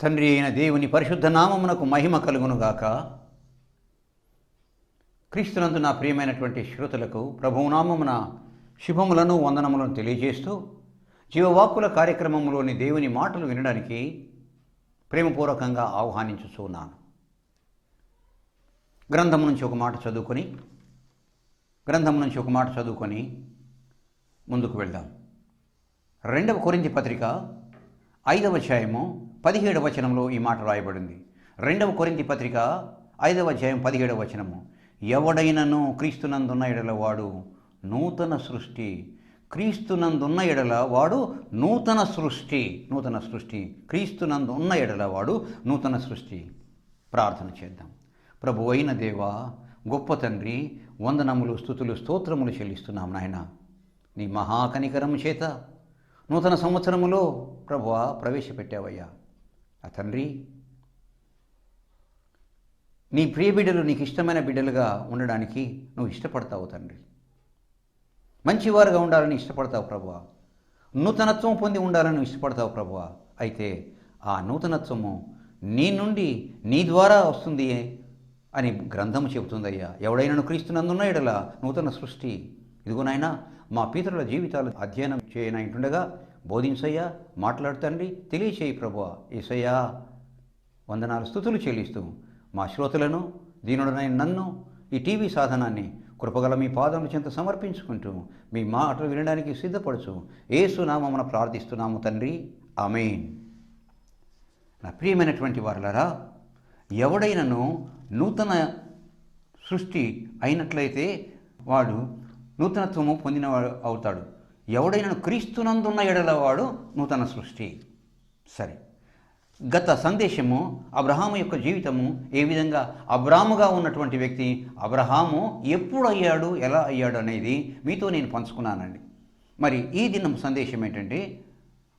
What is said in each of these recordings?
తండ్రి అయిన దేవుని పరిశుద్ధ నామమునకు మహిమ కలుగునుగాక. క్రీస్తునందు నా ప్రియమైనటువంటి శ్రోతలకు ప్రభునామమున శుభములను వందనములను తెలియజేస్తూ జీవవాక్కుల కార్యక్రమంలోని దేవుని మాటలు వినడానికి ప్రేమపూర్వకంగా ఆహ్వానించుచున్నాను. గ్రంథం నుంచి ఒక మాట చదువుకొని ముందుకు వెళ్దాం. 2వ కొరింథీ పత్రిక 5వ అధ్యాయము 17వ వచనంలో ఈ మాట రాయబడింది. 2వ కొరింథీ పత్రిక 5వ అధ్యాయం 17వ వచనము, ఎవడైనను క్రీస్తునందున్న ఎడల వాడు నూతన సృష్టి. క్రీస్తునందున్న ఎడల వాడు నూతన సృష్టి. క్రీస్తునందున్న ఎడల వాడు నూతన సృష్టి. ప్రార్థన చేద్దాం. ప్రభు అయిన దేవా, గొప్ప తండ్రి, వందనములు, స్తుతులు, స్తోత్రములు చెల్లిస్తున్నాం నాయన. నీ మహాకనికరం చేత నూతన సంవత్సరములో ప్రభువా ప్రవేశపెట్టావయ్యా. ఆ తండ్రి, నీ ప్రియ బిడ్డలు నీకు ఇష్టమైన బిడ్డలుగా ఉండడానికి నువ్వు ఇష్టపడతావు తండ్రి. మంచివారుగా ఉండాలని ఇష్టపడతావు ప్రభువా. నూతనత్వం పొంది ఉండాలని నువ్వు ఇష్టపడతావు ప్రభువా. అయితే ఆ నూతనత్వము నీ నుండి నీ ద్వారా వస్తుంది అని గ్రంథము చెబుతుందయ్యా. ఎవడైనా క్రీస్తునందున్న ఎడల నూతన సృష్టి. ఇదిగో నాయనా, మా పితరుల జీవితాలు అధ్యయనం చేయనంటుండగా బోధించయ్యా, మాట్లాడుతండి, తెలియచేయి ప్రభువా. యేసయ్యా, వందనాలు, స్తుతులు చెల్లిస్తూ మా శ్రోతలను, దీనుడనైన నన్ను, ఈ టీవీ సాధనాన్ని కృపగల మీ పాదముల చెంత సమర్పించుకుంటూ మీ మాటలు వినడానికి సిద్ధపడుచు యేసు నామమున ప్రార్థిస్తున్నాము తండ్రి, ఆమేన్. నా ప్రియమైనటువంటి వారలారా, ఎవడైనను నూతన సృష్టి అయినట్లయితే వాడు నూతనత్వము పొందినవాడు అవుతాడు. ఎవడైనా క్రీస్తునందున్న ఎడల వాడు నూతన సృష్టి. సరే, గత సందేశము అబ్రహాము యొక్క జీవితము ఏ విధంగా, అబ్రాముగా ఉన్నటువంటి వ్యక్తి అబ్రహాము ఎప్పుడు అయ్యాడు, ఎలా అయ్యాడు అనేది మీతో నేను పంచుకున్నానండి. మరి ఈ దినం సందేశం ఏంటంటే,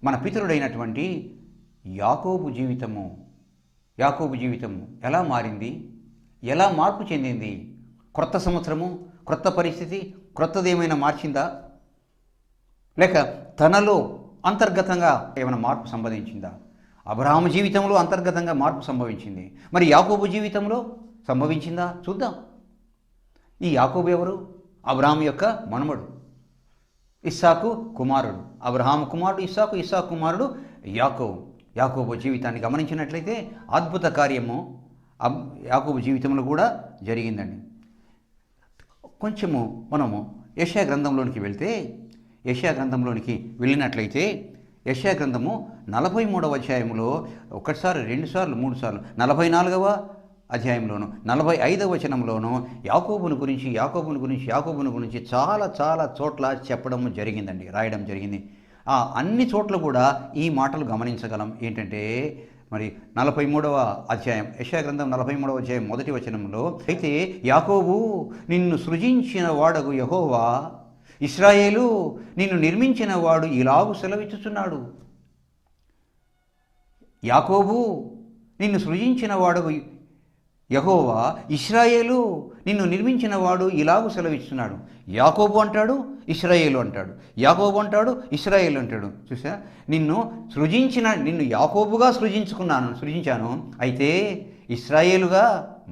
మన పితరుడైనటువంటి యాకోబు జీవితము ఎలా మారింది, ఎలా మార్పు చెందింది, క్రొత్త సంవత్సరము, క్రొత్త పరిస్థితి, క్రొత్తదేమైనా మార్చిందా, లేక తనలో అంతర్గతంగా ఏమైనా మార్పు సంభవించిందా? అబ్రహాము జీవితంలో అంతర్గతంగా మార్పు సంభవించింది. మరి యాకోబు జీవితంలో సంభవించిందా? చూద్దాం. ఈ యాకోబు ఎవరు? అబ్రహాము యొక్క మనుమడు, ఇస్సాకు కుమారుడు. అబ్రహాము కుమారుడు ఇస్సాకు, ఇస్సాకు కుమారుడు యాకోబు. యాకోబు జీవితాన్ని గమనించినట్లయితే అద్భుత కార్యము యాకోబు జీవితంలో కూడా జరిగిందండి. కొంచెము మనము యెషయా గ్రంథంలోనికి వెళ్ళినట్లయితే యెషయా గ్రంథము 43వ అధ్యాయంలో ఒకసారి, 2 సార్లు, 3 సార్లు, 44వ అధ్యాయంలోను, 45వ వచనంలోను యాకోబును గురించి చాలా చాలా చోట్ల చెప్పడం జరిగిందండి, రాయడం జరిగింది. అన్ని చోట్ల కూడా ఈ మాటలు గమనించగలం. ఏంటంటే, మరి 43వ అధ్యాయం, యెషయా గ్రంథం 43వ అధ్యాయం 1వ వచనంలో, అయితే యాకోబు నిన్ను సృజించిన వాడగు యెహోవా, ఇశ్రాయేలు నిన్ను నిర్మించిన వాడు ఇలాగు సెలవిచ్చుచున్నాడు. యాకోబు నిన్ను సృజించిన వాడగు యెహోవా, ఇశ్రాయేలు నిన్ను నిర్మించిన వాడు ఇలాగు సెలవిస్తున్నాడు. యాకోబు అంటాడు, ఇశ్రాయేలు అంటాడు. యాకోబు అంటాడు, ఇశ్రాయేలు అంటాడు. చూసా, నిన్ను యాకోబుగా సృజించాను, అయితే ఇశ్రాయేలుగా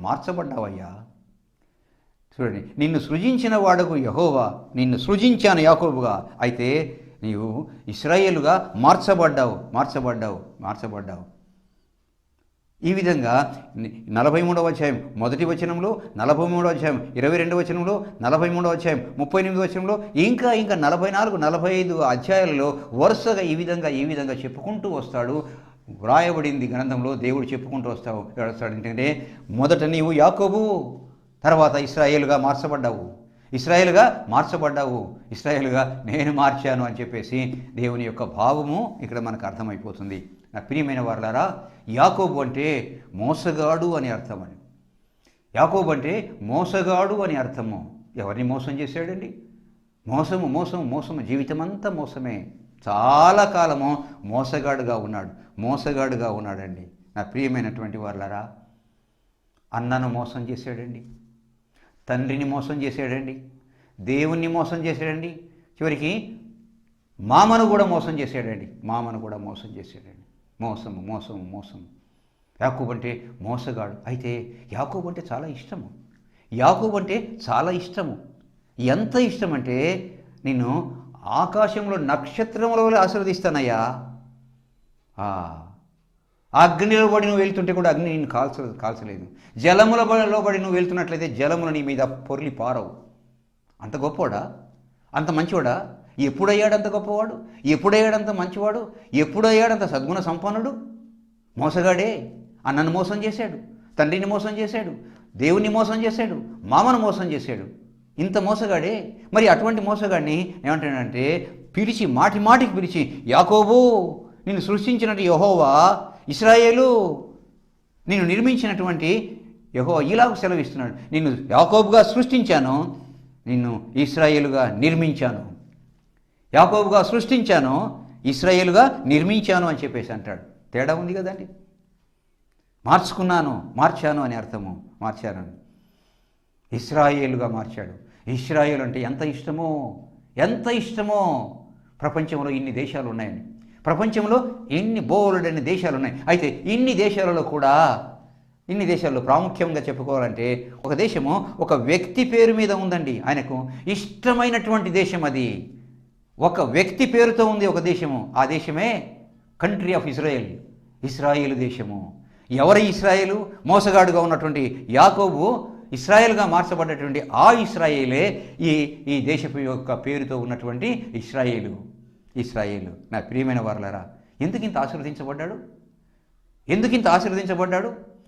మార్చబడ్డావయ్యా. చూడండి, నిన్ను సృజించిన వాడకు యెహోవా, నిన్ను సృజించాను యాకోబుగా, అయితే నీవు ఇశ్రాయేలుగా మార్చబడ్డావు. ఈ విధంగా 43వ అధ్యాయం 1వ వచనంలో, 43వ అధ్యాయం 22వ వచనంలో, 43వ అధ్యాయం 38వ వచనంలో, ఇంకా 44, 45 అధ్యాయాలలో వరుసగా ఈ విధంగా చెప్పుకుంటూ వస్తాడు. వ్రాయబడింది గ్రంథంలో, దేవుడు చెప్పుకుంటూ వస్తాడు. ఏంటంటే, మొదట నీవు యాకోబు, తర్వాత ఇశ్రాయేలుగా ఇశ్రాయేలుగా నేను మార్చాను అని చెప్పేసి దేవుని యొక్క భావము ఇక్కడ మనకు అర్థమైపోతుంది. నా ప్రియమైన వారలారా, యాకోబు అంటే మోసగాడు అని అర్థమని. యాకోబు అంటే మోసగాడు అని అర్థము. ఎవరిని మోసం చేశాడండి? మోసము, జీవితమంతా మోసమే. చాలా కాలము మోసగాడుగా ఉన్నాడండి. నా ప్రియమైనటువంటి వారలారా, అన్నను మోసం చేశాడండి, తండ్రిని మోసం చేశాడండి, దేవుణ్ణి మోసం చేశాడండి, చివరికి మామను కూడా మోసం చేశాడండి. మోసము. యాకోబు అంటే మోసగాడు. అయితే యాకోబు అంటే చాలా ఇష్టము. యాకోబు అంటే చాలా ఇష్టము. ఎంత ఇష్టం అంటే నిన్ను ఆకాశంలో నక్షత్రముల వలె ఆశీర్వదిస్తానయ్యా. అగ్నిలో పడి నువ్వు వెళ్తుంటే కూడా అగ్ని నేను కాల్చలేదు. జలములలో పడి నువ్వు వెళ్తున్నట్లయితే జలములు నీ మీద పొర్లి పారవు. అంత గొప్పవాడా? అంత మంచివాడా? ఎప్పుడయ్యాడు అంత గొప్పవాడు? ఎప్పుడయ్యాడు అంత మంచివాడు? ఎప్పుడయ్యాడు అంత సద్గుణ సంపన్నుడు? మోసగాడే. అన్నను మోసం చేశాడు, తండ్రిని మోసం చేశాడు, దేవుని మోసం చేశాడు, మామను మోసం చేశాడు. ఇంత మోసగాడే. మరి అటువంటి మోసగాడిని ఏమంటాడంటే పిలిచి మాటికి పిలిచి, యాకోబు నిన్ను సృష్టించినట్టు యెహోవా, ఇశ్రాయేలు నిన్ను నిర్మించినటువంటి యెహోవా ఇలాగ సెలవిస్తున్నాడు, నిన్ను యాకోబుగా సృష్టించాను, నిన్ను ఇశ్రాయేలుగా నిర్మించాను. యాకోబుగా సృష్టించాను, ఇశ్రాయేలుగా నిర్మించాను అని చెప్పేసి అంటాడు. తేడా ఉంది కదండి. మార్చాను అని అర్థము. మార్చాను, ఇశ్రాయేలుగా మార్చాడు. ఇశ్రాయేలు అంటే ఎంత ఇష్టమో. ప్రపంచంలో ఇన్ని దేశాలు ఉన్నాయండి. ప్రపంచంలో ఎన్ని బోలెడన్ని దేశాలు ఉన్నాయి. అయితే ఇన్ని దేశాల్లో ప్రాముఖ్యంగా చెప్పుకోవాలంటే ఒక దేశము ఒక వ్యక్తి పేరు మీద ఉందండి. ఆయనకు ఇష్టమైనటువంటి దేశం అది. ఒక వ్యక్తి పేరుతో ఉంది ఒక దేశము. ఆ దేశమే కంట్రీ ఆఫ్ ఇజ్రాయెల్, ఇశ్రాయేలు దేశము. ఎవరి ఇశ్రాయేలు? మోసగాడుగా ఉన్నటువంటి యాకోబు ఇశ్రాయేల్గా మార్చబడ్డటువంటి ఆ ఇశ్రాయేలే ఈ దేశపు యొక్క పేరుతో ఉన్నటువంటి ఇశ్రాయేలు. నా ప్రియమైన వారలారా, ఎందుకింత ఆశీర్వదించబడ్డాడు?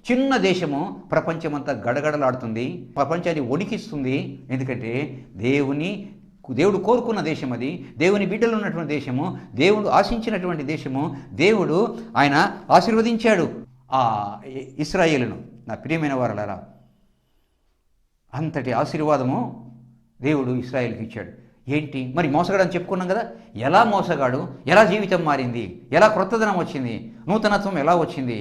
చిన్న దేశము ప్రపంచమంతా గడగడలాడుతుంది, ప్రపంచాన్ని వణికిస్తుంది. ఎందుకంటే దేవుడు కోరుకున్న దేశం అది, దేవుని బిడ్డలు ఉన్నటువంటి దేశము, దేవుడు ఆశించినటువంటి దేశము. దేవుడు ఆయన ఆశీర్వదించాడు ఆ ఇశ్రాయేలును. నా ప్రియమైన వారలారా, అంతటి ఆశీర్వాదము దేవుడు ఇశ్రాయేలుకి ఇచ్చాడు. ఏంటి మరి? మోసగాడు అని చెప్పుకున్నాం కదా. ఎలా మోసగాడు? ఎలా జీవితం మారింది? ఎలా క్రొత్తదనం వచ్చింది? నూతనత్వం ఎలా వచ్చింది?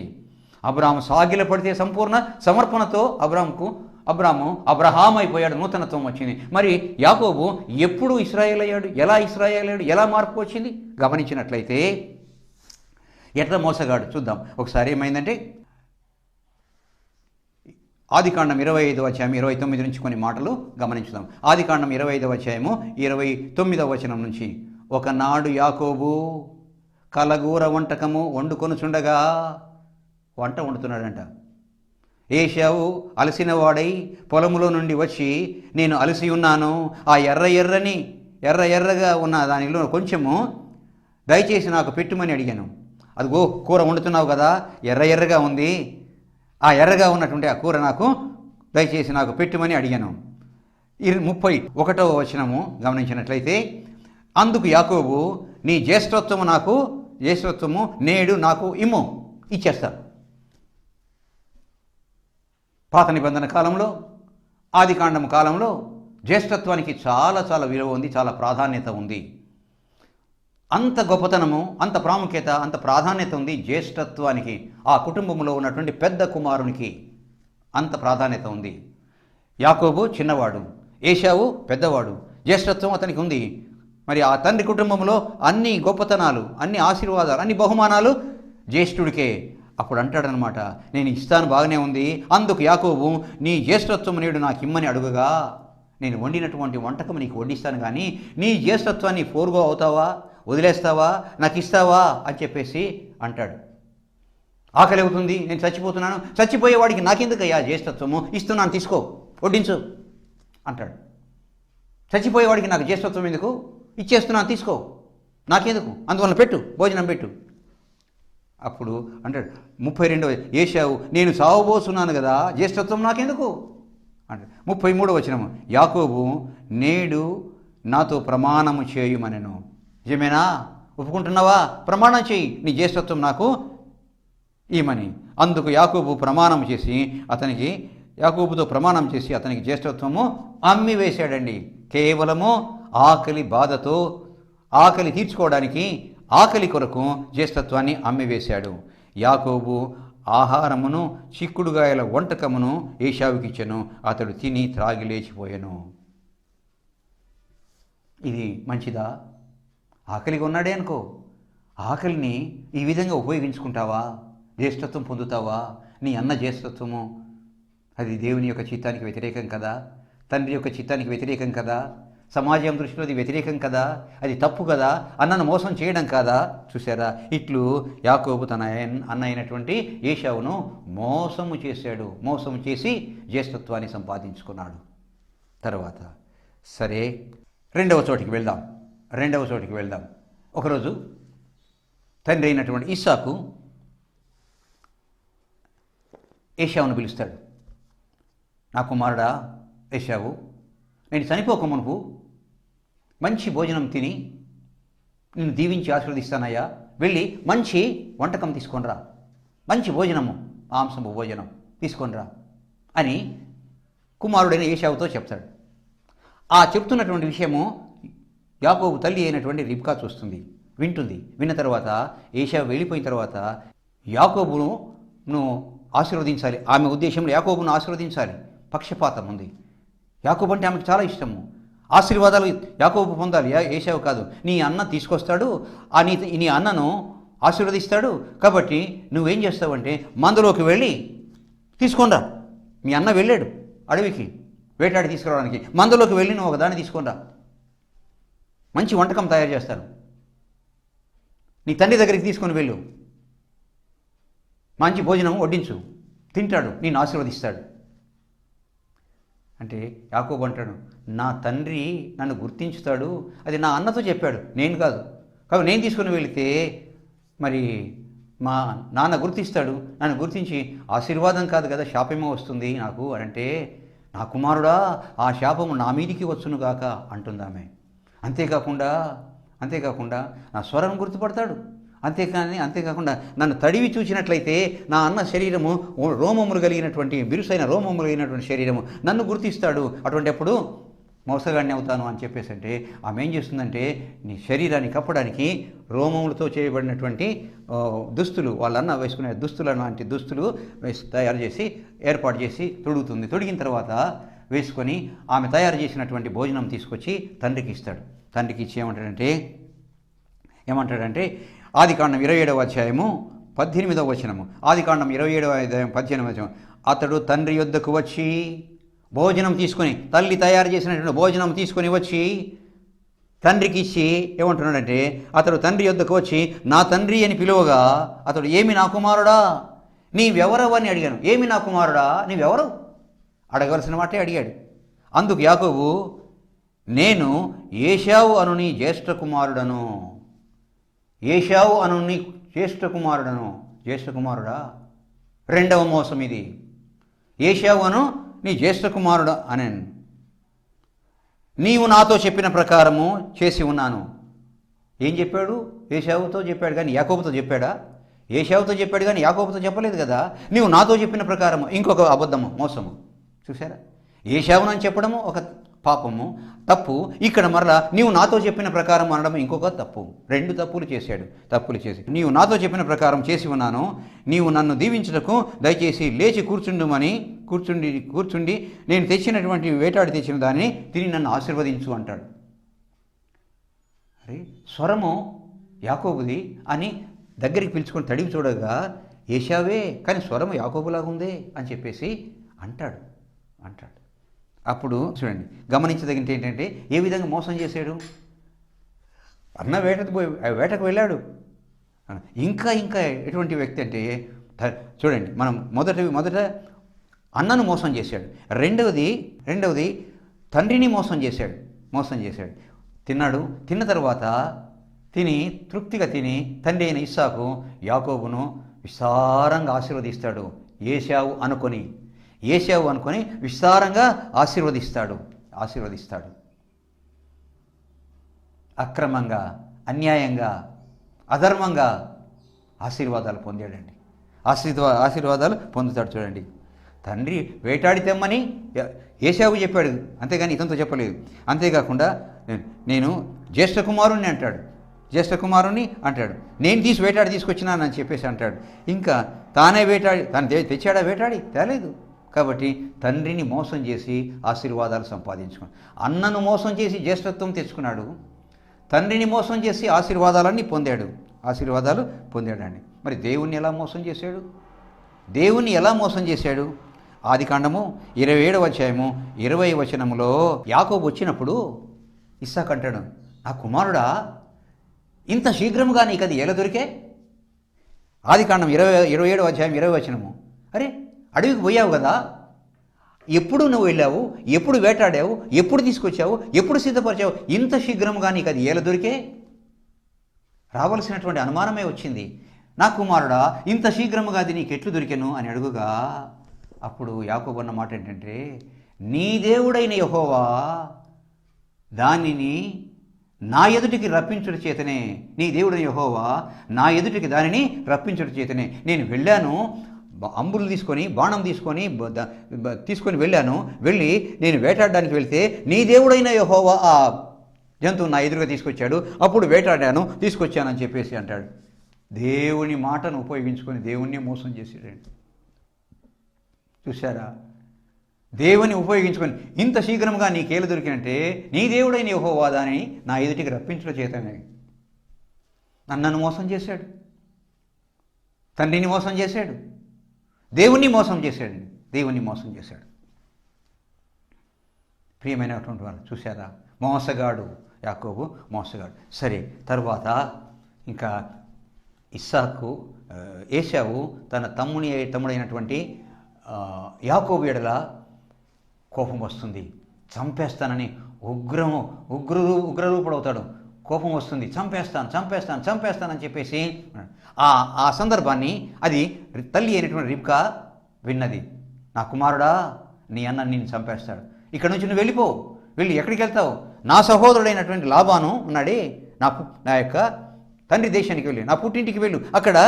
అబ్రాహాము సాగిల పడితే సంపూర్ణ సమర్పణతో అబ్రహాం అయిపోయాడు, నూతనత్వం వచ్చింది. మరి యాకోబు ఎప్పుడు ఇశ్రాయేలు అయ్యాడు? ఎలా మార్పు వచ్చింది? గమనించినట్లయితే ఎట్లా మోసగాడు చూద్దాం ఒకసారి. ఏమైందంటే ఆదికాండం 25వ అధ్యాయం 29 నుంచి కొన్ని మాటలు గమనించుదాం. ఆదికాండం 25వ అధ్యాయము 29వ వచనం నుంచి. ఒకనాడు యాకోబు కలగూర వంటకము వండుకొనుచుండగా, వంట వండుతున్నాడంట. ఏశావు అలసిన వాడై పొలములో నుండి వచ్చి, నేను అలసి ఉన్నాను, ఆ ఎర్రగా ఉన్న దానిలో కొంచెము దయచేసి నాకు పెట్టుమని అడిగాను. అదిగో కూర వండుతున్నావు కదా, ఎర్రగా ఉంది, ఆ ఎర్రగా ఉన్నటువంటి ఆ కూర నాకు దయచేసి నాకు పెట్టుమని అడిగాను. 31వ వచనము గమనించినట్లయితే, అందుకు యాకోబు, నీ జ్యేష్ఠత్వము నేడు నాకు ఇమ్ము, ఇచ్చేస్తాను. పాత నిబంధన కాలంలో, ఆదికాండం కాలంలో జ్యేష్ఠత్వానికి చాలా విలువ ఉంది, చాలా ప్రాధాన్యత ఉంది. అంత గొప్పతనము, అంత ప్రాముఖ్యత, అంత ప్రాధాన్యత ఉంది జ్యేష్ఠత్వానికి. ఆ కుటుంబంలో ఉన్నటువంటి పెద్ద కుమారునికి అంత ప్రాధాన్యత ఉంది. యాకోబు చిన్నవాడు, ఏశావు పెద్దవాడు, జ్యేష్ఠత్వం అతనికి ఉంది. మరి ఆ తండ్రి కుటుంబంలో అన్ని గొప్పతనాలు, అన్ని ఆశీర్వాదాలు, అన్ని బహుమానాలు జ్యేష్ఠుడికే. అప్పుడు అంటాడనమాట, నేను ఇస్తాను, బాగానే ఉంది. అందుకు యాకోబు, నీ జ్యేష్ఠత్వం నేడు నాకు ఇమ్మని అడుగుగా, నేను వండినటువంటి వంటకం నీకు వడ్డిస్తాను, కానీ నీ జ్యేష్ఠత్వాన్ని ఫోర్గో అవుతావా, వదిలేస్తావా, నాకు ఇస్తావా అని చెప్పేసి అంటాడు. ఆకలి అవుతుంది, నేను చచ్చిపోతున్నాను, చచ్చిపోయేవాడికి నాకెందుకయ్యా జ్యేష్ఠత్వము, ఇస్తున్నాను, తీసుకో, వడ్డించు అంటాడు. చచ్చిపోయేవాడికి నాకు జ్యేష్ఠత్వం ఎందుకు, ఇచ్చేస్తున్నాను, తీసుకో, నాకెందుకు, అందువల్ల పెట్టు, భోజనం పెట్టు. అప్పుడు అంటాడు 32వ, ఏశావు, నేను సావబోతున్నాను కదా, జ్యేష్ఠత్వం నాకెందుకు అంటాడు. 33వ వచనము, యాకోబు, నేడు నాతో ప్రమాణము చేయుమనెను. నిజమేనా, ఒప్పుకుంటున్నావా? ప్రమాణం చేయి, నీ జ్యేష్ఠత్వం నాకు ఇమ్మని. అందుకు యాకోబుతో ప్రమాణం చేసి అతనికి జ్యేష్ఠత్వము అమ్మి వేశాడండి. కేవలము ఆకలి బాధతో, ఆకలి తీర్చుకోవడానికి, ఆకలి కొరకు జ్యేష్ఠత్వాన్ని అమ్మివేశాడు. యాకోబు ఆహారమును, చిక్కుడుగాయల వంటకమును ఏశావుకిచ్చెను. అతడు తిని త్రాగి లేచిపోయాను. ఇది మంచిదా? ఆకలిగా ఉన్నాడే అనుకో, ఆకలిని ఈ విధంగా ఉపయోగించుకుంటావా? జ్యేష్ఠత్వం పొందుతావా? నీ అన్న జ్యేష్ఠత్వము అది దేవుని యొక్క చిత్తానికి వ్యతిరేకం కదా, తండ్రి యొక్క చిత్తానికి వ్యతిరేకం కదా, సమాజం దృష్టిలో అది వ్యతిరేకం కదా, అది తప్పు కదా, అన్నను మోసం చేయడం కాదా? చూసారా, ఇట్లు యాకోబు తన అన్న అయినటువంటి ఏశావును మోసము చేశాడు. మోసము చేసి జ్యేష్ఠత్వాన్ని సంపాదించుకున్నాడు. తర్వాత సరే రెండవ చోటికి వెళ్దాం. ఒకరోజు తండ్రి అయినటువంటి ఇస్సాకు ఏశావును పిలుస్తాడు. నా కుమారుడా ఏశావు, నేను చనిపోక మునుపు మంచి భోజనం తిని నిన్ను దీవించి ఆశీర్వదిస్తానయ్యా, వెళ్ళి మంచి వంటకం తీసుకొనిరా, మంచి భోజనము, మాంసము భోజనం తీసుకొనిరా అని కుమారుడైన ఏశావుతో చెప్తాడు. ఆ చెప్తున్నటువంటి విషయము యాకోబు తల్లి అయినటువంటి రిబ్కా చూస్తుంది, వింటుంది. విన్న తర్వాత ఏశావు వెళ్ళిపోయిన తర్వాత యాకోబును ఆశీర్వదించాలి. ఆమె ఉద్దేశంలో యాకోబును ఆశీర్వదించాలి. పక్షపాతం ఉంది. యాకోబు అంటే ఆమెకు చాలా ఇష్టము. ఆశీర్వాదాలు యాకోబు పొందాలి, ఏశావు కాదు. నీ అన్న తీసుకొస్తాడు, నీ అన్నను ఆశీర్వదిస్తాడు. కాబట్టి నువ్వేం చేస్తావంటే మందలోకి వెళ్ళి తీసుకొనిరా. మీ అన్న వెళ్ళాడు అడవికి వేటాడి తీసుకురావడానికి, మందలోకి వెళ్ళి నువ్వు ఒకదాన్ని తీసుకొనిరా, మంచి వంటకం తయారు చేస్తాను, నీ తండ్రి దగ్గరికి తీసుకొని వెళ్ళు, మంచి భోజనం వడ్డించు, తింటాడు, నేను ఆశీర్వదిస్తాడు. అంటే యాకోబు అంటాడు, నా తండ్రి నన్ను గుర్తించుతాడు, అది నా అన్నతో చెప్పాడు, నేను కాదు. కాబట్టి నేను తీసుకుని వెళితే మరి మా నాన్న గుర్తిస్తాడు, నన్ను గుర్తించి ఆశీర్వాదం కాదు కదా శాపమో వస్తుంది నాకు అని అంటే, నా కుమారుడా ఆ శాపము నా మీదికి వచ్చును గాక అంటుందామె. అంతేకాకుండా నా స్వరం గుర్తుపడతాడు. అంతేకాకుండా నన్ను తడివి చూసినట్లయితే నా అన్న శరీరము రోమములు కలిగినటువంటి బిరుసైన రోమములు కలిగినటువంటి శరీరము నన్ను గుర్తిస్తాడు. అటువంటిప్పుడు మోసగాడిని అవుతాను అని చెప్పేసి అంటే ఆమె ఏం చేస్తుందంటే, నీ శరీరాన్ని కప్పడానికి రోమములతో చేయబడినటువంటి దుస్తులు, వాళ్ళన్న వేసుకునే దుస్తులు లాంటి దుస్తులు తయారు చేసి ఏర్పాటు చేసి తొడుగుతుంది. తొడిగిన తర్వాత వేసుకొని ఆమె తయారు చేసినటువంటి భోజనం తీసుకొచ్చి తండ్రికి ఇస్తాడు. తండ్రికి ఇచ్చి ఏమంటాడంటే ఆదికాండం 27వ అధ్యాయము 18వ వచనము. ఆదికాండం 27వ అధ్యాయం 18వ వచనం. అతడు తండ్రి యొద్దకు వచ్చి భోజనం తీసుకొని, తల్లి తయారు చేసినటువంటి భోజనం తీసుకొని వచ్చి తండ్రికి ఇచ్చి ఏమంటున్నాడంటే, అతడు తండ్రి యొద్దకు వచ్చి నా తండ్రి అని పిలువగా అతడు, ఏమి నా కుమారుడా నీవెవరవు అని అడిగాను. ఏమి నా కుమారుడా నీవెవరు అడగవలసిన మాటే అడిగాడు. అందుకు యాకోబు, నేను ఏశావు అను నీ జ్యేష్ఠ కుమారుడను. ఏశావు అను నీ జ్యేష్ఠ కుమారుడను. జ్యేష్ఠ కుమారుడా, రెండవ మోసం ఇది. ఏశావు అను నీ జ్యేష్ఠ కుమారుడు అని నీవు నాతో చెప్పిన ప్రకారము చేసి ఉన్నాను. ఏం చెప్పాడు? ఏశావుతో చెప్పాడు కానీ యాకోబుతో చెప్పాడా? ఏశావుతో చెప్పాడు కానీ యాకోబుతో చెప్పలేదు కదా. నీవు నాతో చెప్పిన ప్రకారము, ఇంకొక అబద్ధము, మోసము. చూసారా, ఏశావునని చెప్పడము ఒక పాపము, తప్పు. ఇక్కడ మరలా నీవు నాతో చెప్పిన ప్రకారం అనడం ఇంకొక తప్పు. రెండు తప్పులు చేసి నీవు నాతో చెప్పిన ప్రకారం చేసి ఉన్నాను, నీవు నన్ను దీవించుటకు దయచేసి లేచి కూర్చుండి నేను తెచ్చినటువంటి వేటాడి తెచ్చిన దాన్ని తిని నన్ను ఆశీర్వదించు అంటాడు. అరే, స్వరము యాకోబుది అని దగ్గరికి పిలుచుకొని తడివి చూడగా ఏశావే, కానీ స్వరము యాకోబులాగా ఉందే అని చెప్పేసి అంటాడు. అప్పుడు చూడండి, గమనించదగినది ఏంటంటే ఏ విధంగా మోసం చేశాడు. అన్న వేటకు వెళ్ళాడు. ఇంకా ఎటువంటి వ్యక్తి అంటే చూడండి, మనం మొదట అన్నను మోసం చేశాడు. రెండవది తండ్రిని మోసం చేశాడు. తిన్న తర్వాత తృప్తిగా తిని తండ్రి అయిన ఇస్సాకు యాకోబును విస్తారంగా ఆశీర్వదిస్తాడు. ఏశావు అనుకొని విస్తారంగా ఆశీర్వదిస్తాడు. అక్రమంగా, అన్యాయంగా, అధర్మంగా ఆశీర్వాదాలు పొందాడండి. ఆశీర్వాదాలు పొందుతాడు. చూడండి, తండ్రి వేటాడి తెమ్మని ఏశావు చెప్పాడు, అంతేగాని ఇతనితో చెప్పలేదు. అంతేకాకుండా నేను జ్యేష్ఠ కుమారుణ్ణి అంటాడు. నేను వేటాడి తీసుకొచ్చినానని చెప్పేసి అంటాడు. ఇంకా తానే తెచ్చాడా వేటాడి? తేలేదు. కాబట్టి తండ్రిని మోసం చేసి ఆశీర్వాదాలు సంపాదించుకున్నాడు. అన్నను మోసం చేసి జ్యేష్ఠత్వం తెచ్చుకున్నాడు. తండ్రిని మోసం చేసి ఆశీర్వాదాలన్నీ ఆశీర్వాదాలు పొందాడండి. మరి దేవుణ్ణి ఎలా మోసం చేశాడు? దేవుణ్ణి ఎలా మోసం చేశాడు? ఆదికాండము 27వ అధ్యాయము 20వ వచనములో యాకోబు వచ్చినప్పుడు ఇస్సాకు అంటాడు, నా కుమారుడా, ఇంత శీఘ్రముగా నీకు అది ఎలా దొరికే? ఆదికాండం 27వ అధ్యాయం 20వ వచనము. అరే, అడవికి పోయావు కదా, ఎప్పుడు నువ్వు వెళ్ళావు, ఎప్పుడు వేటాడావు, ఎప్పుడు తీసుకొచ్చావు, ఎప్పుడు సిద్ధపరిచావు, ఇంత శీఘ్రముగా నీకు అది ఎలా దొరికే? రావలసినటువంటి అనుమానమే వచ్చింది. నా కుమారుడా, ఇంత శీఘ్రముగా అది నీకు ఎట్లు దొరికెను అని అడుగుగా, అప్పుడు యాకోబు అన్న మాట ఏంటంటే, నీ దేవుడైన యెహోవా దానిని నా ఎదుటికి రప్పించుట చేతనే, నీ దేవుడైన యెహోవా నా ఎదుటికి దానిని రప్పించుట చేతనే నేను వెళ్ళాను, అంబులు తీసుకొని బాణం తీసుకొని వెళ్ళాను. వెళ్ళి నేను వేటాడడానికి వెళ్తే నీ దేవుడైన యెహోవా ఆ జంతువు నా ఎదురుగా తీసుకొచ్చాడు, అప్పుడు వేటాడాను, తీసుకొచ్చానని చెప్పేసి అంటాడు. దేవుని మాటను ఉపయోగించుకొని దేవుణ్ణి మోసం చేసాడండి. చూశారా? దేవుని ఉపయోగించుకొని ఇంత శీఘ్రంగా నీకేలు దొరికినంటే నీ దేవుడైన యెహోవా దానిని నా ఎదుటికి రప్పించడం చేతనే. నన్ను మోసం చేశాడు, తండ్రిని మోసం చేశాడు, దేవుణ్ణి మోసం చేశాడండి. దేవుణ్ణి మోసం చేశాడు. ప్రియమైనటువంటి వారు చూశారా? మోసగాడు యాకోబు, మోసగాడు. సరే, తరువాత ఇంకా ఏశావు తన తమ్ముడైనటువంటి యాకోబు ఎడల కోపం వస్తుంది, చంపేస్తానని ఉగ్రరూపుడవుతాడు. కోపం వస్తుంది, చంపేస్తానని చెప్పేసి ఆ సందర్భాన్ని అది తల్లి అయినటువంటి రిబ్కా విన్నది. నా కుమారుడా, నీ అన్న నిన్ను చంపేస్తాడు, ఇక్కడ నుంచి నువ్వు వెళ్ళి ఎక్కడికి వెళ్తావు? నా సహోదరుడైనటువంటి లాబాను ఉన్నాడే, నా యొక్క తండ్రి దేశానికి వెళ్ళి, నా పుట్టింటికి వెళ్ళు, అక్కడ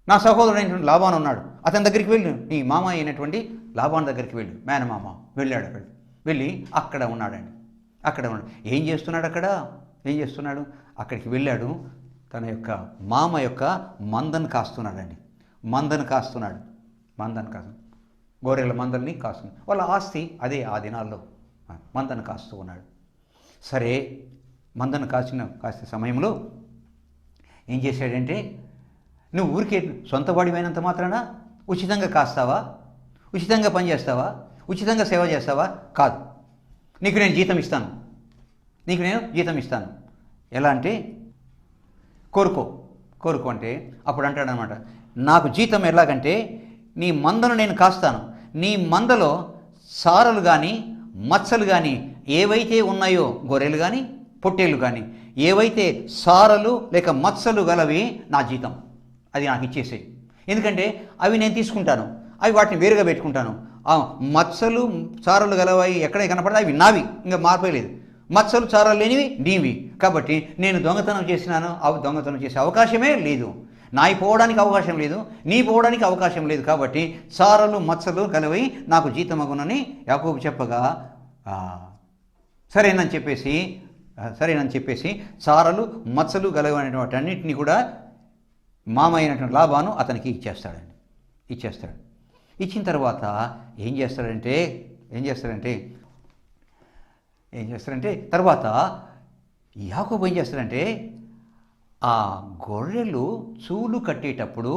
నా సహోదరుడైనటువంటి లాబాను ఉన్నాడు, అతని దగ్గరికి వెళ్ళు, నీ మామ అయినటువంటి లాబాను దగ్గరికి వెళ్ళు. మేనమామ వెళ్ళాడు, వెళ్ళి అక్కడ ఉన్నాడండి. అక్కడ ఉన్నాడు. ఏం చేస్తున్నాడు? అక్కడికి వెళ్ళాడు, తన యొక్క మామ యొక్క మందను కాస్తున్నాడండి. మందను కాస్తున్నాడు, గొర్రెల మందల్ని కాస్తున్నాడు. వాళ్ళ ఆస్తి అదే ఆ దినాల్లో. మందను కాస్తూ ఉన్నాడు. సరే, మందను కాసే సమయంలో ఏం చేశాడంటే, నువ్వు ఊరికే సొంత వాడివైనంత మాత్రాన ఉచితంగా కాస్తావా? ఉచితంగా పనిచేస్తావా? ఉచితంగా సేవ చేస్తావా? కాదు, నీకు నేను జీతం ఇస్తాను. ఎలా అంటే, కోరుకో అంటే అప్పుడు అంటాడనమాట, నాకు జీతం ఎలాగంటే, నీ మందను నేను కాస్తాను, నీ మందలో సారలు కానీ మచ్చలు కానీ ఏవైతే ఉన్నాయో, గొర్రెలు కానీ పొట్టేళ్ళు కానీ ఏవైతే సారలు లేక మచ్చలు గలవి నా జీతం, అది నాకు ఇచ్చేసేయి. ఎందుకంటే అవి నేను తీసుకుంటాను, అవి వాటిని వేరుగా పెట్టుకుంటాను. ఆ మచ్చలు చారలు గలవి ఎక్కడ కనపడతాయి అవి నావి, ఇంకా మార్పలేదు. మచ్చలు చారలు లేనివి నీవి. కాబట్టి నేను దొంగతనం చేసినాను, అవి దొంగతనం చేసే అవకాశమే లేదు, నాయి పోవడానికి అవకాశం లేదు, నీ పోవడానికి అవకాశం లేదు. కాబట్టి చారలు మచ్చలు గలవి నాకు జీతమగునని యాకోబు చెప్పగా, సరేనని చెప్పేసి చారలు మచ్చలు గలవి అనే వాటన్నిటిని కూడా మామ అయినటువంటి లాబాను అతనికి ఇచ్చేస్తాడు. ఇచ్చిన తర్వాత ఏం చేస్తారంటే తర్వాత యాకోబు ఏం చేస్తాడంటే, ఆ గొర్రెలు చూలు కట్టేటప్పుడు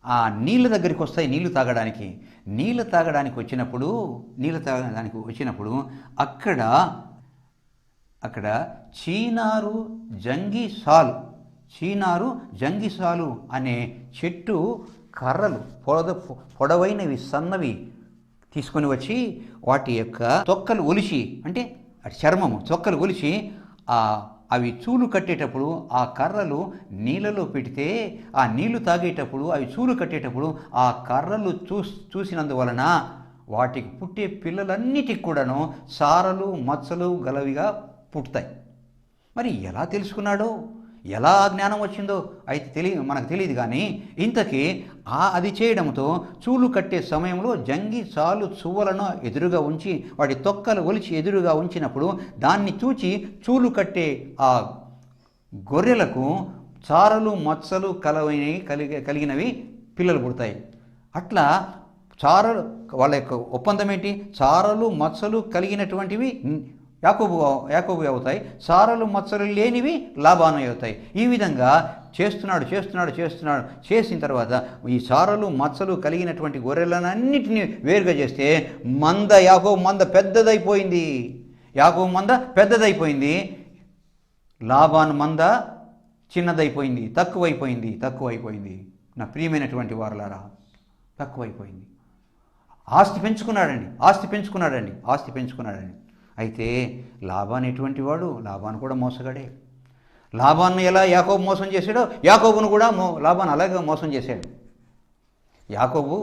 ఆ నీళ్ళ దగ్గరికి వస్తాయి, నీళ్లు తాగడానికి వచ్చినప్పుడు అక్కడ చీనారు జంగిసాలు అనే చెట్టు కర్రలు పొడవైనవి సన్నవి తీసుకొని వచ్చి వాటి యొక్క తొక్కలు ఒలిచి, అంటే చర్మము తొక్కలు ఒలిచి అవి చూలు కట్టేటప్పుడు ఆ కర్రలు నీళ్ళలో పెడితే ఆ నీళ్లు తాగేటప్పుడు అవి చూలు కట్టేటప్పుడు ఆ కర్రలు చూసినందువలన వాటికి పుట్టే పిల్లలన్నిటికి కూడాను సారలు మచ్చలు గలవిగా పుడతాయి. మరి ఎలా తెలుసుకున్నాడో, ఎలా జ్ఞానం వచ్చిందో అయితే మనకు తెలియదు. కానీ ఇంతకీ అది చేయడంతో చూలు కట్టే సమయంలో జంగి చాలు చువ్వలను ఎదురుగా ఉంచి వాటి తొక్కలు ఒలిచి ఎదురుగా ఉంచినప్పుడు దాన్ని చూచి చూలు కట్టే ఆ గొర్రెలకు చారలు మచ్చలు కలిగినవి పిల్లలు పుడతాయి. అట్లా చారలు, వాళ్ళ యొక్క ఒప్పందం ఏంటి? చారలు మచ్చలు కలిగినటువంటివి యాకోబు అవుతాయి, చారలు మచ్చలు లేనివి లాబాను అవుతాయి. ఈ విధంగా చేస్తున్నాడు. చేసిన తర్వాత ఈ చారలు మచ్చలు కలిగినటువంటి గొర్రెలన్నింటినీ వేరుగా చేస్తే యాకోబు మంద పెద్దదైపోయింది. లాబాను మంద చిన్నదైపోయింది, తక్కువైపోయింది. నా ప్రియమైనటువంటి వారలారా, తక్కువైపోయింది. ఆస్తి పెంచుకున్నాడండి. అయితే లాబాను ఎటువంటి వాడు? లాబాను కూడా మోసగాడే. లాబాను ఎలా యాకోబు మోసం చేశాడో యాకోబును కూడా లాబాను అలాగే మోసం చేశాడు. యాకోబు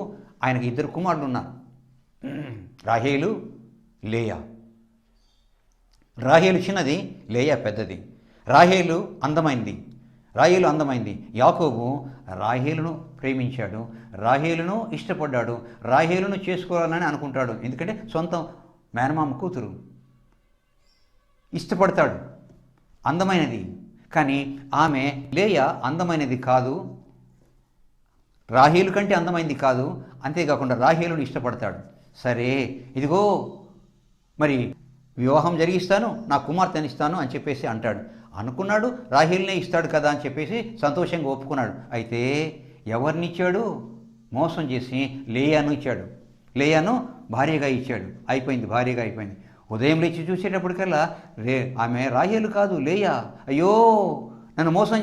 ఆయనకి 2 కుమారులు ఉన్నారు, రాహేలు, లేయా. రాహేలు చిన్నది, లేయా పెద్దది. రాహేలు అందమైంది. యాకోబు రాహేలును ప్రేమించాడు, రాహేలును ఇష్టపడ్డాడు, రాహేలును చేసుకోవాలని అనుకుంటాడు. ఎందుకంటే సొంత మేనమామ కూతురు, ఇష్టపడతాడు, అందమైనది. కానీ ఆమె లేయా అందమైనది కాదు, రాహేలు కంటే అందమైంది కాదు. అంతేకాకుండా రాహేలును ఇష్టపడతాడు. సరే, ఇదిగో మరి వివాహం జరిగిస్తాను, నా కుమార్తెని ఇస్తాను అని చెప్పేసి అంటాడు. అనుకున్నాడు రాహేలునే ఇస్తాడు కదా అని చెప్పేసి సంతోషంగా ఒప్పుకున్నాడు. అయితే ఎవరినిచ్చాడు? మోసం చేసి లేయాను ఇచ్చాడు. లేయాను భార్యగా ఇచ్చాడు. భార్యగా అయిపోయింది. ఉదయం లేచి చూసేటప్పటికల్లా ఆమె రాహేలు కాదు, లేయా. అయ్యో, నన్ను మోసం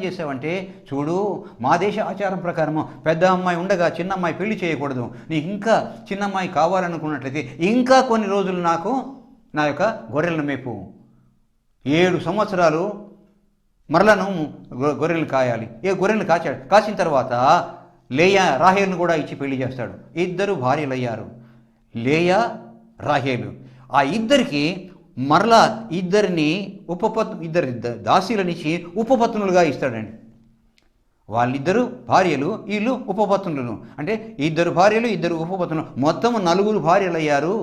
చేసావు అంటే, చూడు, మా దేశ ఆచారం ప్రకారము పెద్ద అమ్మాయి ఉండగా చిన్న అమ్మాయి పెళ్లి చేయకూడదు. నీకు ఇంకా చిన్న అమ్మాయి కావాలనుకున్నట్లయితే ఇంకా కొన్ని రోజులు నాకు నా యొక్క గొర్రెలను మేపు, 7 సంవత్సరాలు మరలను గొర్రెలను కాయాలి. గొర్రెలను కాసిన తర్వాత లేయా రాహేలును కూడా ఇచ్చి పెళ్లి చేస్తాడు. 2 భార్యలయ్యారు, లేయా, రాహేలు. ఆ ఇద్దరికి మరలా ఇద్దరు దాసీలనిచ్చి ఉపపత్నులుగా ఇస్తాడండి. వాళ్ళిద్దరు భార్యలు, వీళ్ళు ఉపపత్నులు. అంటే 2 భార్యలు, 2 ఉపపత్నులు, మొత్తం 4 భార్యలయ్యారు.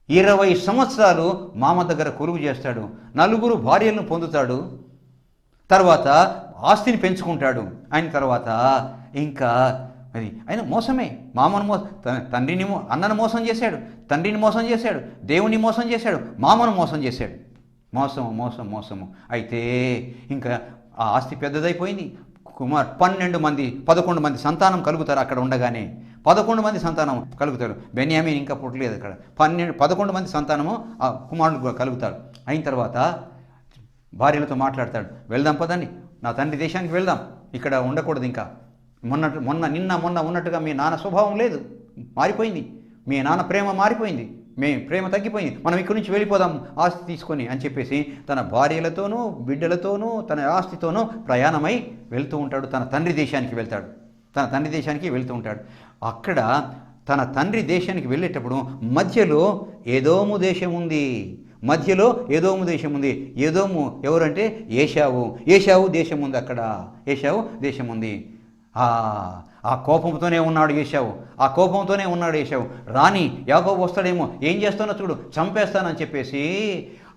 20 సంవత్సరాలు మామ దగ్గర కొలువు చేస్తాడు. 4 భార్యలను పొందుతాడు. తర్వాత ఆస్తిని పెంచుకుంటాడు. ఆయన తర్వాత ఇంకా అది ఆయన మోసమే. మామను తండ్రిని అన్నను మోసం చేశాడు, తండ్రిని మోసం చేశాడు, దేవుని మోసం చేశాడు, మామను మోసం చేశాడు. మోసము. అయితే ఇంకా ఆ ఆస్తి పెద్దదైపోయింది. 11 మంది సంతానం కలుగుతారు. అక్కడ ఉండగానే 11 మంది సంతానం కలుగుతారు. బెన్యామీన్ ఇంకా పుట్టలేదు. అక్కడ 11 మంది సంతానము ఆ కుమారుడు కలుగుతారు. అయిన తర్వాత భార్యలతో మాట్లాడతాడు, వెళ్దాం పదండి, నా తండ్రి దేశానికి వెళ్దాం, ఇక్కడ ఉండకూడదు. ఇంకా నిన్న ఉన్నట్టుగా మీ నాన్న స్వభావం లేదు, మారిపోయింది. మీ నాన్న ప్రేమ మారిపోయింది, ప్రేమ తగ్గిపోయింది, మనం ఇక్కడి నుంచి వెళ్ళిపోదాం ఆస్తి తీసుకొని అని చెప్పేసి తన భార్యలతోనూ బిడ్డలతోనూ తన ఆస్తితోనూ ప్రయాణమై వెళ్తూ ఉంటాడు. తన తండ్రి దేశానికి వెళ్తూ ఉంటాడు. అక్కడ తన తండ్రి దేశానికి వెళ్ళేటప్పుడు మధ్యలో ఏదోము దేశం ఉంది. ఏదోము ఎవరంటే ఏశావు దేశం ఉంది. అక్కడ ఏశావు దేశం ఉంది. ఆ కోపంతోనే ఉన్నాడు ఏశావు. రాని యాకోబు వస్తాడేమో, ఏం చేస్తానో చూడు, చంపేస్తానని చెప్పేసి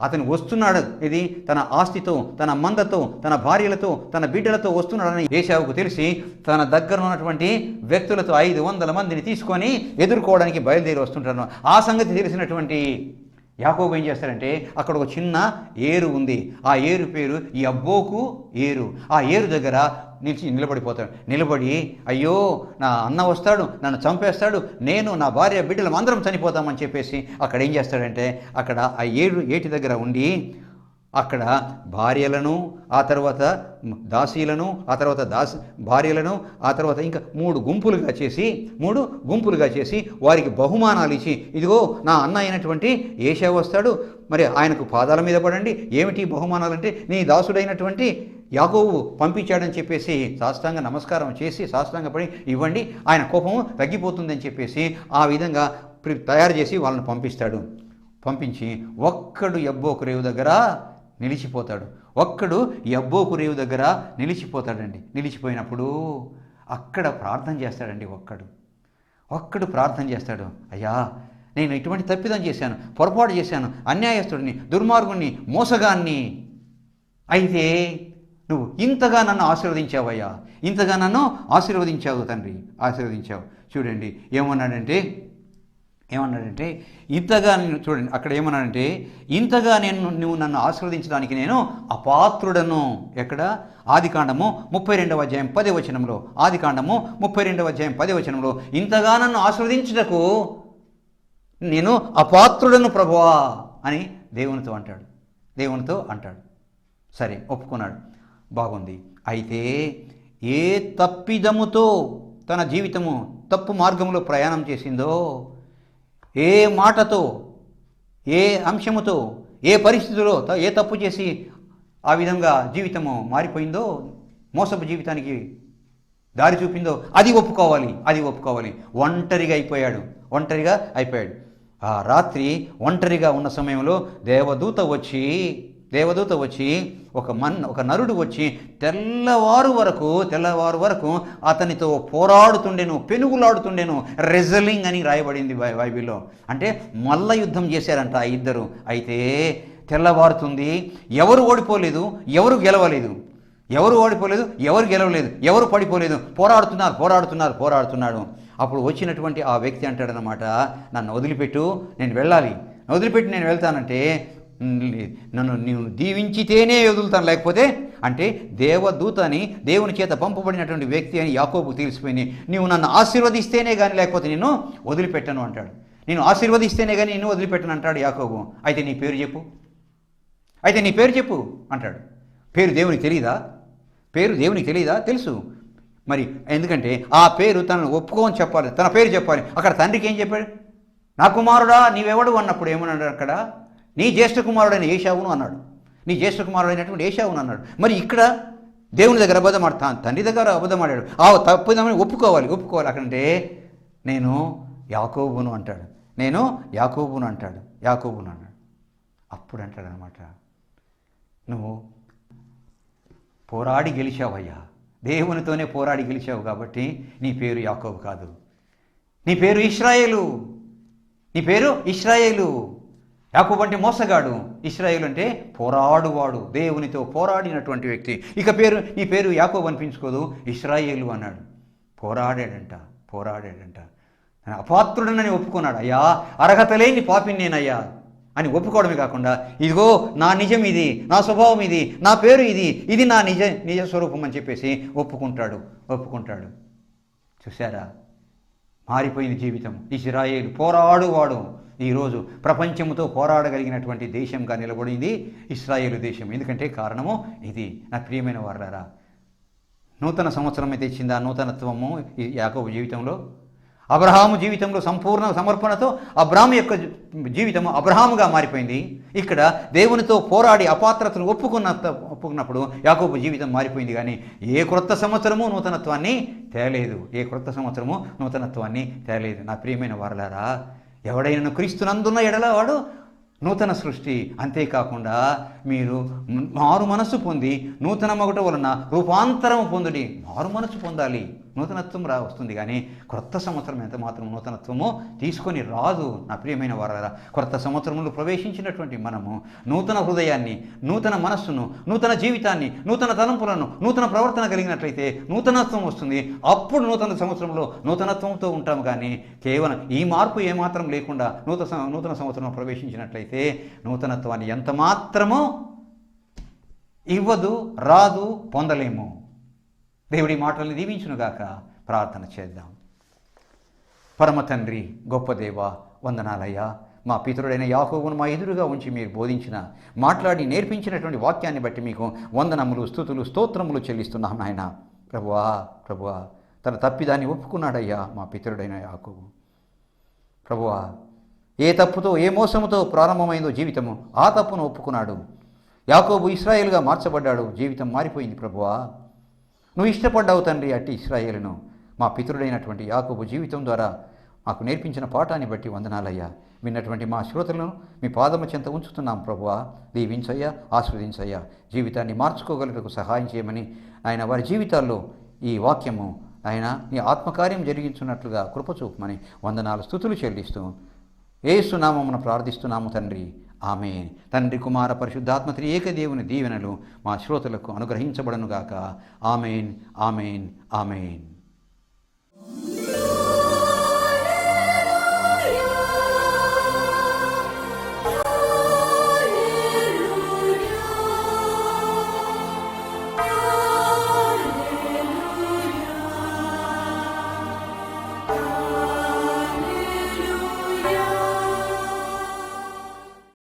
అతను వస్తున్నాడు. ఇది తన ఆస్తితో, తన మందతో, తన భార్యలతో, తన బిడ్డలతో వస్తున్నాడని ఏశావుకు తెలిసి తన దగ్గర ఉన్నటువంటి వ్యక్తులతో 500 మందిని తీసుకొని ఎదుర్కోవడానికి బయలుదేరి వస్తుంటాడు. ఆ సంగతి తెలిసినటువంటి యాకోబు ఏం చేస్తాడంటే, అక్కడ ఒక చిన్న ఏరు ఉంది. ఆ ఏరు పేరు యబ్బోకు ఏరు. ఆ ఏరు దగ్గర నిలబడిపోతాడు. నిలబడి, అయ్యో, నా అన్న వస్తాడు, నన్ను చంపేస్తాడు, నేను, నా భార్య, బిడ్డలు అందరం చనిపోతామని చెప్పేసి అక్కడ ఏం చేస్తాడంటే, అక్కడ ఆ ఏటి దగ్గర ఉండి అక్కడ భార్యలను, ఆ తర్వాత దాసీలను, ఆ తర్వాత భార్యలను, ఆ తర్వాత ఇంకా 3 గుంపులుగా చేసి వారికి బహుమానాలు ఇచ్చి, ఇదిగో నా అన్న అయినటువంటి ఏశావు వస్తాడు, మరి ఆయనకు పాదాల మీద పడండి. ఏమిటి బహుమానాలంటే, నీ దాసుడైనటువంటి యాకోబు పంపించాడని చెప్పేసి సాష్టాంగ నమస్కారం చేసి సాష్టాంగపడి ఇవ్వండి, ఆయన కోపము తగ్గిపోతుందని చెప్పేసి ఆ విధంగా తయారు చేసి వాళ్ళని పంపించి ఒక్కడు యబ్బోకు రేవు దగ్గర నిలిచిపోతాడండి. నిలిచిపోయినప్పుడు అక్కడ ప్రార్థన చేస్తాడండి. ఒక్కడు ప్రార్థన చేస్తాడు, అయ్యా, నేను ఇటువంటి తప్పిదం చేశాను, పొరపాటు చేశాను, అన్యాయస్తుడిని, దుర్మార్గుణ్ణి, మోసగాన్ని. అయితే నువ్వు ఇంతగా నన్ను ఆశీర్వదించావయ్యా, ఇంతగా నన్ను ఆశీర్వదించావు తండ్రి, ఆశీర్వదించావు. చూడండి ఏమన్నాడంటే ఇంతగా నేను, చూడండి అక్కడ ఏమన్నాడంటే, ఇంతగా నువ్వు నన్ను ఆశీర్వదించడానికి నేను అపాత్రుడను. ఎక్కడ? ఆదికాండము 32వ అధ్యాయం 10వ వచనంలో, ఆదికాండము 32వ అధ్యాయం 10వ వచనంలో, ఇంతగా నన్ను ఆశీర్వదించుటకు నేను అపాత్రుడను ప్రభువా అని దేవునితో అంటాడు. సరే, ఒప్పుకున్నాడు, బాగుంది. అయితే ఏ తప్పిదముతో తన జీవితము తప్పు మార్గంలో ప్రయాణం చేసిందో, ఏ మాటతో, ఏ అంశముతో, ఏ పరిస్థితిలో ఏ తప్పు చేసి ఆ విధంగా జీవితము మారిపోయిందో, మోసపు జీవితానికి దారి చూపిందో అది ఒప్పుకోవాలి. ఒంటరిగా అయిపోయాడు. ఆ రాత్రి ఒంటరిగా ఉన్న సమయంలో దేవదూత వచ్చి ఒక నరుడు వచ్చి తెల్లవారు వరకు అతనితో పోరాడుతుండెను, పెనుగులాడుతుండెను. రెజలింగ్ అని రాయబడింది బైబిల్లో. అంటే మల్ల యుద్ధం చేశారంట ఆ ఇద్దరు. అయితే తెల్లవారుతుంది, ఎవరు ఓడిపోలేదు, ఎవరు గెలవలేదు, ఎవరు పడిపోలేదు, పోరాడుతున్నాడు. అప్పుడు వచ్చినటువంటి ఆ వ్యక్తి అంటాడనమాట, నన్ను వదిలిపెట్టు, నేను వెళ్తానంటే, నన్ను నీవు దీవించితేనే వదులుతాను, లేకపోతే అంటే దేవదూతని, దేవుని చేత పంపబడినటువంటి వ్యక్తి అని యాకోబు తెలిసిపోయింది. నీవు నన్ను ఆశీర్వదిస్తేనే కానీ లేకపోతే నిన్ను వదిలిపెట్టను అంటాడు. నేను ఆశీర్వదిస్తేనే కానీ నిన్ను వదిలిపెట్టను అంటాడు యాకోబు. అయితే నీ పేరు చెప్పు అంటాడు. పేరు దేవునికి తెలియదా? తెలుసు. మరి ఎందుకంటే ఆ పేరు తనను ఒప్పుకోని చెప్పాలి, తన పేరు చెప్పాలి. అక్కడ తండ్రికి ఏం చెప్పాడు? నా కుమారుడా నీవెవడు అన్నప్పుడు ఏమన్నాడు? అక్కడ నీ జ్యేష్ఠ కుమారుడైన ఏశావును అన్నాడు. మరి ఇక్కడ దేవుని దగ్గర అబద్ధమాడు, తండ్రి దగ్గర అబద్ధమాడాడు. ఆ తప్పుదని ఒప్పుకోవాలి. అక్కడంటే నేను యాకోబును అంటాడు. అప్పుడు అంటాడు అనమాట, నువ్వు పోరాడి గెలిచావయ్యా, దేవునితోనే పోరాడి గెలిచావు కాబట్టి నీ పేరు యాకోబు కాదు, నీ పేరు ఇశ్రాయేలు. యాకోబు అంటే మోసగాడు, ఇశ్రాయేలు అంటే పోరాడువాడు, దేవునితో పోరాడినటువంటి వ్యక్తి. నీ పేరు యాకోబు అనిపించుకోదు, ఇశ్రాయేలు అన్నాడు. పోరాడాడంట. అపాత్రుడనని ఒప్పుకున్నాడు. అయ్యా, అర్హత లేని పాపిని నేనయ్యా అని ఒప్పుకోవడమే కాకుండా, ఇదిగో నా నిజం ఇది, నా స్వభావం ఇది, నా పేరు ఇది నా నిజ స్వరూపం అని చెప్పేసి ఒప్పుకుంటాడు. చూశారా, మారిపోయింది జీవితం. ఇశ్రాయేలు పోరాడువాడు ఈరోజు ప్రపంచంతో పోరాడగలిగినటువంటి దేశంగా నిలబడింది ఇశ్రాయేలు దేశం. ఎందుకంటే కారణము ఇది. నా ప్రియమైన వారలారా, నూతన సంవత్సరం అయితే ఇచ్చింది ఆ నూతనత్వము యాకోబు జీవితంలో. అబ్రహాము జీవితంలో సంపూర్ణ సమర్పణతో అబ్రాహాము యొక్క జీవితము అబ్రహాముగా మారిపోయింది. ఇక్కడ దేవునితో పోరాడి అపాత్రతను ఒప్పుకున్నప్పుడు యాకోబు జీవితం మారిపోయింది. కానీ ఏ క్రొత్త సంవత్సరము నూతనత్వాన్ని తేలేదు. నా ప్రియమైన వారలారా, ఎవడైనా క్రీస్తునందున్న ఎడల వాడు నూతన సృష్టి. అంతేకాకుండా మీరు మారు మనస్సు పొంది నూతన మగుట వలన రూపాంతరం పొందుడి. మారు మనస్సు పొందాలి, నూతనత్వం వస్తుంది. కానీ క్రొత్త సంవత్సరం ఎంత మాత్రం నూతనత్వము తీసుకొని రాదు. నా ప్రియమైన వారలారా, క్రొత్త సంవత్సరంలో ప్రవేశించినటువంటి మనము నూతన హృదయాన్ని, నూతన మనస్సును, నూతన జీవితాన్ని, నూతన తలంపులను, నూతన ప్రవర్తన కలిగినట్లయితే నూతనత్వం వస్తుంది. అప్పుడు నూతన సంవత్సరంలో నూతనత్వంతో ఉంటాము. కానీ కేవలం ఈ మార్పు ఏమాత్రం లేకుండా నూతన సంవత్సరంలో ప్రవేశించినట్లయితే నూతనత్వాన్ని ఎంత మాత్రమో ఇవ్వదు, రాదు, పొందలేము. దేవుడి మాటల్ని దీవించునుగాక. ప్రార్థన చేద్దాం. పరమ తండ్రి, గొప్ప దేవ, వందనాలయ్యా. మా పితరుడైన యాకోబును మా ఎదురుగా ఉంచి మీరు బోధించిన, మాట్లాడి నేర్పించినటువంటి వాక్యాన్ని బట్టి మీకు వందనములు, స్తుతులు, స్తోత్రములు చెల్లిస్తున్నాం నాయన. ప్రభువా తన తప్పిదాన్ని ఒప్పుకున్నాడయ్యా మా పితరుడైన యాకోబు. ప్రభువా, ఏ తప్పుతో, ఏ మోసముతో ప్రారంభమైందో జీవితము, ఆ తప్పును ఒప్పుకున్నాడు. యాకోబు ఇశ్రాయేలుగా మార్చబడ్డాడు. జీవితం మారిపోయింది. ప్రభువా, నువ్వు ఇష్టపడ్డావు తండ్రి అట్టి ఇశ్రాయేలును. మా పితరుడైనటువంటి యాకోబు జీవితం ద్వారా మాకు నేర్పించిన పాఠాన్ని బట్టి వందనాలయ్యా. విన్నటువంటి మా శ్రోతలను మీ పాదము చెంత ఉంచుతున్నాం. ప్రభువా, దీవించయ్యా, ఆస్వాదించయ్యా. జీవితాన్ని మార్చుకోగలుగుటకు సహాయం చేయమని ఆయన వారి జీవితాల్లో ఈ వాక్యము ఆయన నీ ఆత్మకార్యం జరిగించున్నట్లుగా కృపచూపమని వందనాలు, స్తుతులు చెల్లిస్తూ యేసు నామమున ప్రార్థిస్తున్నాము తండ్రి. ఆమెన్. తండ్రి కుమార పరిశుద్ధాత్మ త్రియేక దేవుని దీవెనలు మా శ్రోతలకు అనుగ్రహించబడనుగాక. Amen, amen, amen.